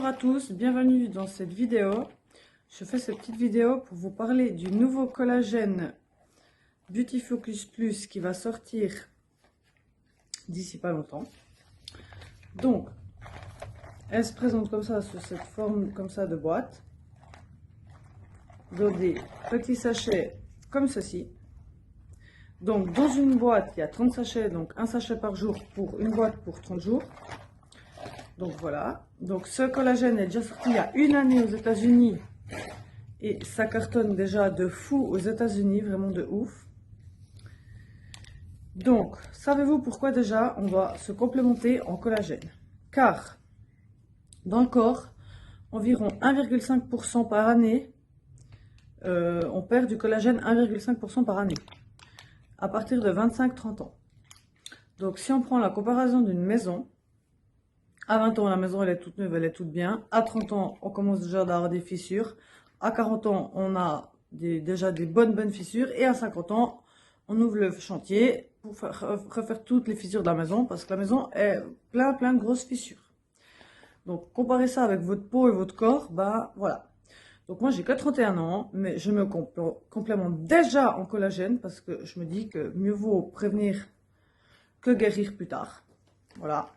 Bonjour à tous, bienvenue dans cette vidéo. Je fais cette petite vidéo pour vous parler du nouveau collagène Beauty Focus Plus qui va sortir d'ici pas longtemps. Donc, elle se présente comme ça, sous cette forme comme ça de boîte, dans des petits sachets comme ceci. Donc, dans une boîte, il y a 30 sachets, donc un sachet par jour pour une boîte pour 30 jours. Donc voilà, donc ce collagène est déjà sorti il y a une année aux États-Unis et ça cartonne déjà de fou aux États-Unis, vraiment de ouf. Donc, savez-vous pourquoi déjà on va se complémenter en collagène? Car dans le corps, environ 1,5% par année, on perd du collagène 1,5% par année à partir de 25-30 ans. Donc si on prend la comparaison d'une maison, à 20 ans, la maison, elle est toute neuve, elle est toute bien. À 30 ans, on commence déjà à avoir des fissures. À 40 ans, on a déjà des bonnes fissures. Et à 50 ans, on ouvre le chantier pour refaire toutes les fissures de la maison. Parce que la maison est plein de grosses fissures. Donc, comparez ça avec votre peau et votre corps, bah voilà. Donc moi, j'ai que 31 ans, mais je me complémente déjà en collagène. Parce que je me dis que mieux vaut prévenir que guérir plus tard. Voilà.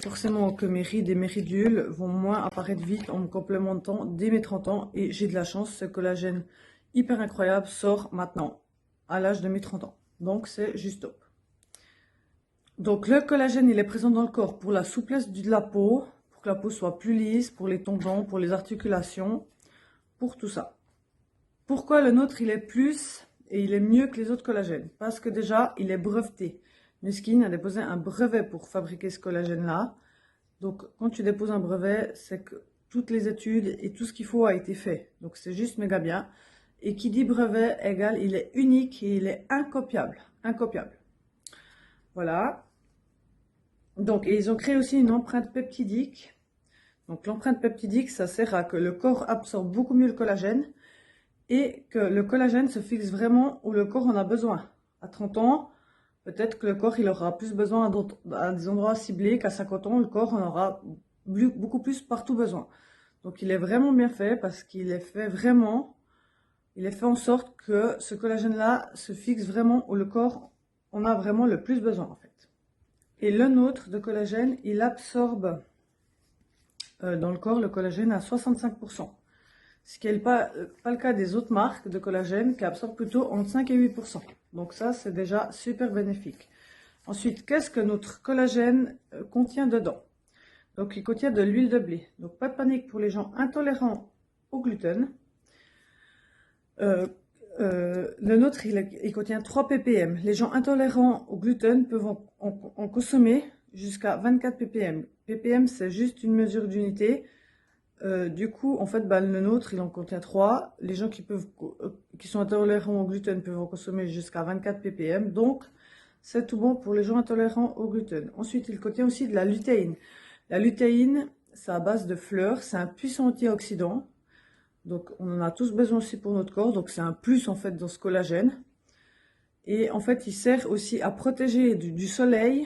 Forcément que mes rides et mes ridules vont moins apparaître vite en me complémentant dès mes 30 ans. Et j'ai de la chance, ce collagène hyper incroyable sort maintenant, à l'âge de mes 30 ans. Donc c'est juste top. Donc le collagène, il est présent dans le corps pour la souplesse de la peau, pour que la peau soit plus lisse, pour les tendons, pour les articulations, pour tout ça. Pourquoi le nôtre, il est plus et il est mieux que les autres collagènes? Parce que déjà, il est breveté. Nuskin a déposé un brevet pour fabriquer ce collagène-là. Donc, quand tu déposes un brevet, c'est que toutes les études et tout ce qu'il faut a été fait. Donc, c'est juste méga bien. Et qui dit brevet égale, il est unique et il est incopiable. Incopiable. Voilà. Donc, et ils ont créé aussi une empreinte peptidique. Donc, l'empreinte peptidique, ça sert à que le corps absorbe beaucoup mieux le collagène et que le collagène se fixe vraiment où le corps en a besoin. À 30 ans, peut-être que le corps, il aura plus besoin à des endroits ciblés qu'à 50 ans, le corps en aura beaucoup plus partout besoin. Donc, il est vraiment bien fait parce qu'il est fait vraiment, il est fait en sorte que ce collagène-là se fixe vraiment où le corps en a vraiment le plus besoin, en fait. Et le nôtre de collagène, il absorbe dans le corps le collagène à 65%. Ce qui n'est pas le cas des autres marques de collagène qui absorbent plutôt entre 5 et 8%. Donc ça, c'est déjà super bénéfique. Ensuite, qu'est-ce que notre collagène contient dedans? Donc, il contient de l'huile de blé. Donc, pas de panique pour les gens intolérants au gluten. Le nôtre, il contient 3 ppm. Les gens intolérants au gluten peuvent en consommer jusqu'à 24 ppm. ppm, c'est juste une mesure d'unité. Du coup, en fait, le nôtre, il en contient 3. Les gens qui sont intolérants au gluten peuvent en consommer jusqu'à 24 ppm. Donc, c'est tout bon pour les gens intolérants au gluten. Ensuite, il contient aussi de la lutéine. La lutéine, c'est à base de fleurs. C'est un puissant antioxydant. Donc, on en a tous besoin aussi pour notre corps. Donc, c'est un plus, en fait, dans ce collagène. Et en fait, il sert aussi à protéger du soleil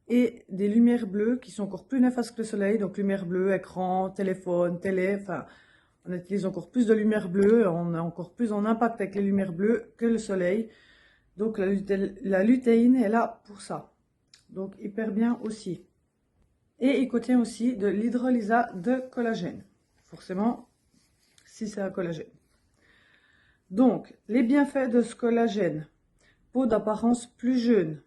et des lumières bleues qui sont encore plus néfastes que le soleil. Donc, lumière bleue, écran, téléphone, télé. Enfin, on utilise encore plus de lumière bleue. On est encore plus en impact avec les lumières bleues que le soleil. Donc, la lutéine est là pour ça. Donc, hyper bien aussi. Et il contient aussi de l'hydrolysat de collagène. Forcément, si c'est un collagène. Donc, les bienfaits de ce collagène. Peau d'apparence plus jeune.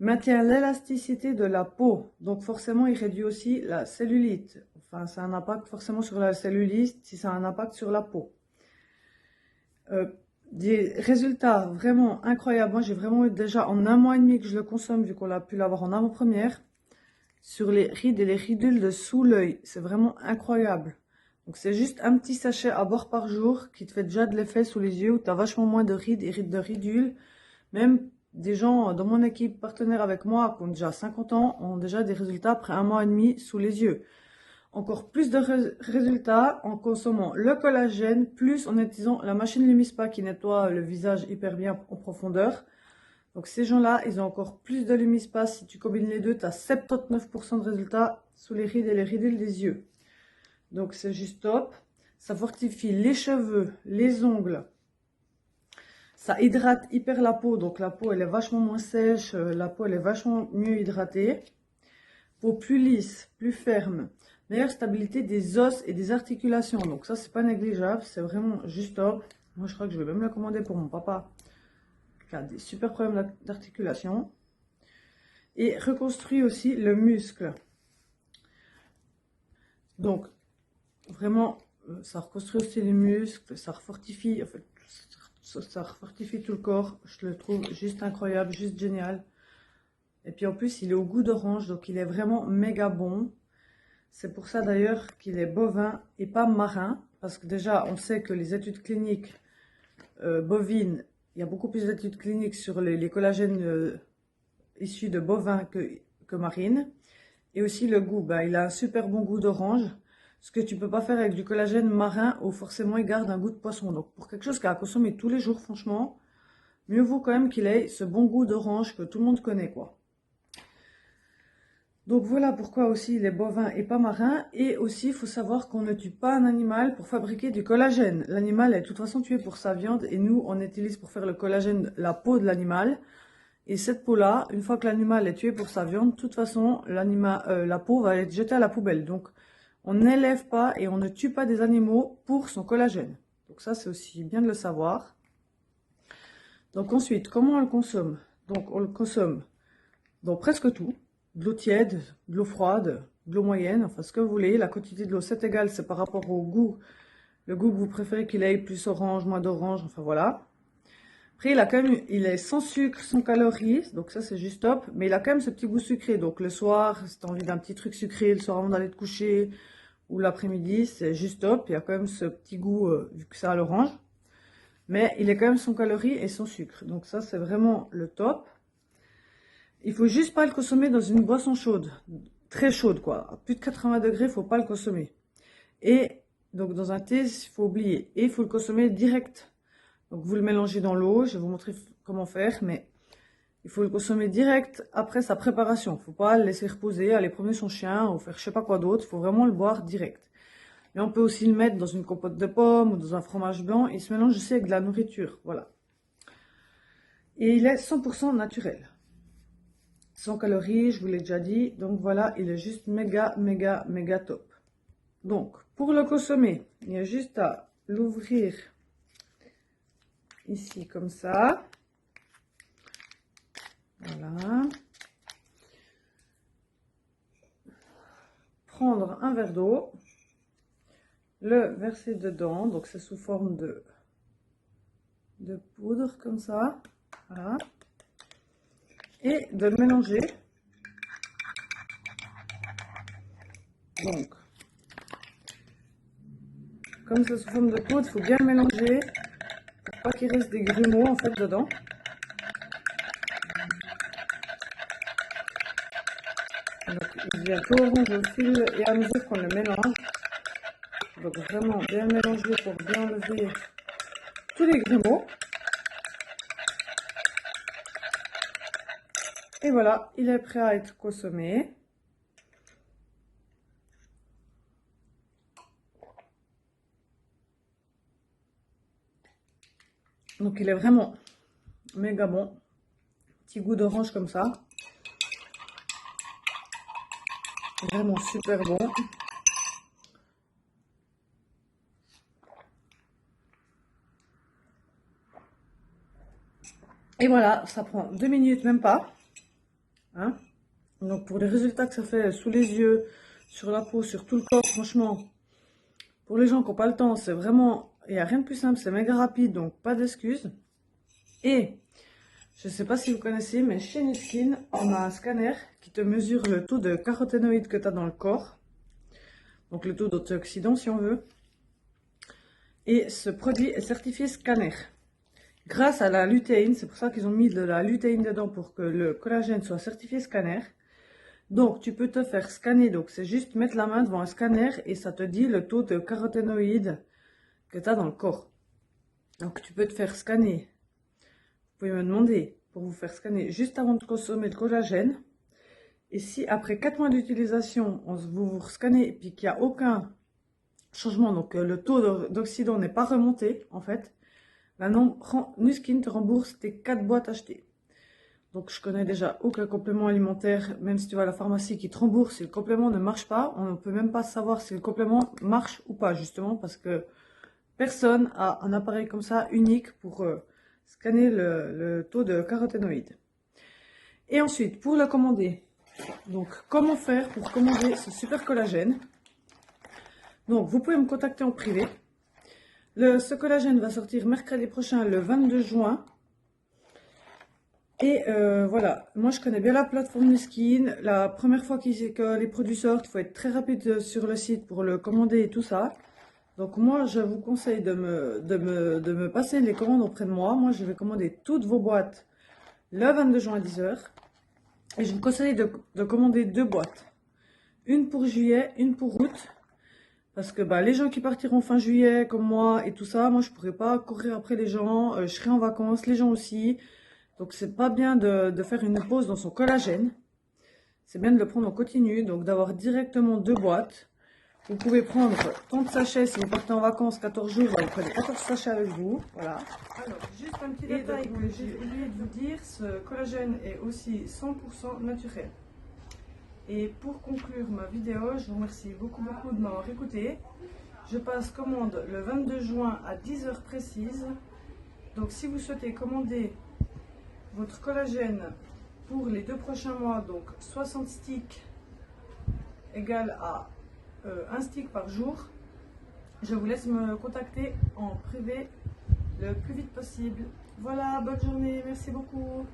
Maintient l'élasticité de la peau. Donc, forcément, il réduit aussi la cellulite. Enfin, ça a un impact forcément sur la cellulite si ça a un impact sur la peau. Des résultats vraiment incroyables. Moi, j'ai vraiment eu déjà en 1 mois et demi que je le consomme, vu qu'on a pu l'avoir en avant-première, sur les rides et les ridules de sous l'œil. C'est vraiment incroyable. Donc, c'est juste un petit sachet à boire par jour qui te fait déjà de l'effet sous les yeux, où tu as vachement moins de rides et de ridules. Même des gens dans mon équipe partenaire avec moi qui ont déjà 50 ans ont déjà des résultats après 1 mois et demi sous les yeux. Encore plus de résultats en consommant le collagène, plus en utilisant la machine Lumispa qui nettoie le visage hyper bien en profondeur. Donc ces gens-là, ils ont encore plus de Lumispa. Si tu combines les deux, tu as 79% de résultats sous les rides et les ridules des yeux. Donc c'est juste top. Ça fortifie les cheveux, les ongles. Ça hydrate hyper la peau. Donc la peau elle est vachement moins sèche. La peau elle est vachement mieux hydratée. Peau plus lisse, plus ferme. Meilleure stabilité des os et des articulations. Donc ça c'est pas négligeable. C'est vraiment juste top. Moi je crois que je vais même la commander pour mon papa qui a des super problèmes d'articulation. Et reconstruit aussi le muscle. Donc vraiment ça reconstruit aussi les muscles, ça refortifie, en fait, ça refortifie tout le corps. Je le trouve juste incroyable, juste génial. Et puis en plus, il est au goût d'orange, donc il est vraiment méga bon. C'est pour ça d'ailleurs qu'il est bovin et pas marin. Parce que déjà, on sait que les études cliniques bovines, il y a beaucoup plus d'études cliniques sur les collagènes issus de bovins que marines. Et aussi le goût, bah, il a un super bon goût d'orange. Ce que tu peux pas faire avec du collagène marin où forcément il garde un goût de poisson. Donc pour quelque chose qui a à consommer tous les jours, franchement, mieux vaut quand même qu'il ait ce bon goût d'orange que tout le monde connaît, quoi. Donc voilà pourquoi aussi il est bovin et pas marin. Et aussi il faut savoir qu'on ne tue pas un animal pour fabriquer du collagène. L'animal est de toute façon tué pour sa viande et nous on utilise pour faire le collagène la peau de l'animal. Et cette peau-là, une fois que l'animal est tué pour sa viande, de toute façon la peau va être jetée à la poubelle. Donc on n'élève pas et on ne tue pas des animaux pour son collagène. Donc ça, c'est aussi bien de le savoir. Donc ensuite, comment on le consomme? Donc on le consomme dans presque tout. De l'eau tiède, de l'eau froide, de l'eau moyenne, enfin ce que vous voulez. La quantité de l'eau, c'est égal, c'est par rapport au goût. Le goût que vous préférez qu'il ait, plus orange, moins d'orange, enfin voilà. Après, il est sans sucre, sans calories, donc ça c'est juste top. Mais il a quand même ce petit goût sucré. Donc le soir, si tu as envie d'un petit truc sucré, le soir avant d'aller te coucher, ou l'après-midi, c'est juste top. Il y a quand même ce petit goût, vu que c'est à l'orange. Mais il est quand même sans calories et sans sucre. Donc ça, c'est vraiment le top. Il faut juste pas le consommer dans une boisson chaude. Très chaude, quoi. À plus de 80 degrés, il faut pas le consommer. Et donc dans un thé, il faut oublier. Et il faut le consommer direct. Donc vous le mélangez dans l'eau. Je vais vous montrer comment faire. Mais il faut le consommer direct après sa préparation. Il ne faut pas le laisser reposer, aller promener son chien ou faire je sais pas quoi d'autre. Il faut vraiment le boire direct. Mais on peut aussi le mettre dans une compote de pommes ou dans un fromage blanc. Il se mélange aussi avec de la nourriture. Voilà. Et il est 100% naturel. Sans calories, je vous l'ai déjà dit. Donc voilà, il est juste méga, méga, méga top. Donc, pour le consommer, il y a juste à l'ouvrir ici comme ça. Voilà. Prendre un verre d'eau. Le verser dedans, donc c'est sous forme de poudre comme ça, voilà, et de le mélanger. Donc, comme c'est sous forme de poudre, il faut bien le mélanger pour pas qu'il reste des grumeaux en fait dedans. Donc, il devient tout orange au fil et à mesure qu'on le mélange. Donc vraiment bien mélanger pour bien enlever tous les grumeaux. Et voilà, il est prêt à être consommé. Donc il est vraiment méga bon. Petit goût d'orange comme ça. Vraiment super bon. Et voilà, ça prend 2 minutes, même pas. Hein? Donc pour les résultats que ça fait sous les yeux, sur la peau, sur tout le corps, franchement, pour les gens qui n'ont pas le temps, c'est vraiment, il n'y a rien de plus simple, c'est méga rapide, donc pas d'excuses. Et je ne sais pas si vous connaissez, mais chez Nuskin, on a un scanner qui te mesure le taux de caroténoïdes que tu as dans le corps. Donc le taux d'antioxydants si on veut. Et ce produit est certifié scanner. Grâce à la lutéine, c'est pour ça qu'ils ont mis de la lutéine dedans pour que le collagène soit certifié scanner. Donc tu peux te faire scanner, donc c'est juste mettre la main devant un scanner et ça te dit le taux de caroténoïdes que tu as dans le corps. Donc tu peux te faire scanner. Vous pouvez me demander pour vous faire scanner juste avant de consommer le collagène. Et si après 4 mois d'utilisation, vous scannez et puis qu'il n'y a aucun changement, donc le taux d'oxydant n'est pas remonté en fait, maintenant Nuskin te rembourse tes 4 boîtes achetées. Donc je connais déjà aucun complément alimentaire, même si tu vas à la pharmacie, qui te rembourse si le complément ne marche pas. On ne peut même pas savoir si le complément marche ou pas, justement, parce que personne a un appareil comme ça unique pour scanner le taux de caroténoïdes. Et ensuite, pour le commander, donc comment faire pour commander ce super collagène? Donc vous pouvez me contacter en privé. Ce collagène va sortir mercredi prochain, le 22 juin. Et voilà, moi je connais bien la plateforme Nuskin. La première fois que les produits sortent, il faut être très rapide sur le site pour le commander et tout ça. Donc moi je vous conseille de me passer les commandes auprès de moi. Moi je vais commander toutes vos boîtes le 22 juin à 10 h. Et je vous conseille de commander 2 boîtes. Une pour juillet, une pour août. Parce que les gens qui partiront fin juillet comme moi et tout ça, moi je pourrais pas courir après les gens. Je serai en vacances, les gens aussi. Donc c'est pas bien de faire une pause dans son collagène. C'est bien de le prendre en continu, donc d'avoir directement 2 boîtes. Vous pouvez prendre tant de sachets si vous partez en vacances 14 jours, vous prenez 14 sachets avec vous. Voilà. Alors, juste un petit détail que j'ai oublié de vous dire, ce collagène est aussi 100% naturel. Et pour conclure ma vidéo, je vous remercie beaucoup de m'avoir écouté. Je passe commande le 22 juin à 10 h précise. Donc si vous souhaitez commander votre collagène pour les 2 prochains mois, donc 60 sticks égale à 1 stick par jour, je vous laisse me contacter en privé le plus vite possible. Voilà, bonne journée, merci beaucoup.